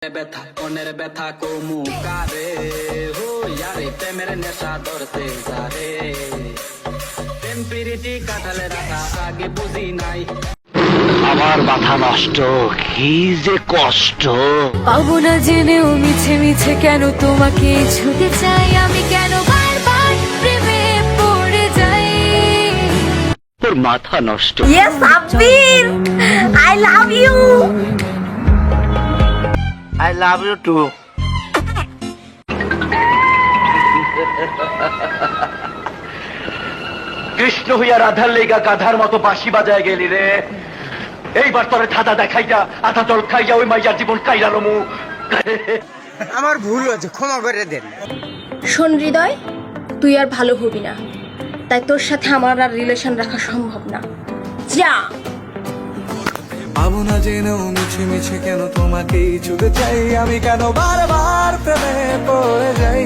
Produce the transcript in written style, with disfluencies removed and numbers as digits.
ব্যথা মনের ব্যথা কমু কারে হো ইয়ারে প্রেমের নেশা ধরতে যারে প্রেম প্রীতি কাটালে রাখা আগে বুঝি নাই আমার মাথা নষ্ট, কি যে কষ্ট। পাবো না জেনেও মিছে মিছে কেন তোমাকে ছুতে চাই আমি, কেন বারবার প্রেমে পড়ে যাই। তোর মাথা নষ্ট। Yes Abir, I love you. I love you too. Krishna হইয়া রাধার লেগা গাধার মতো বাঁশি বাজায় গেলি রে। এইবার তোরে ধাঁধা দেখাইয়া আধা জল খাইয়া ওই মাইয়ার জীবন কাইরালো মু। আমার ভুল হয়েছে, ক্ষমা করে দেন। শোন হৃদয়, তুই আর ভালো হবি না, তাই তোর সাথে আমার আর রিলেশন রাখা সম্ভব না। যা। পাবো না জেনেও মিছে মিছে কেন তোমাকেই ছুতে চাই আমি, কেন বারবার প্রেমে পড়ে যাই।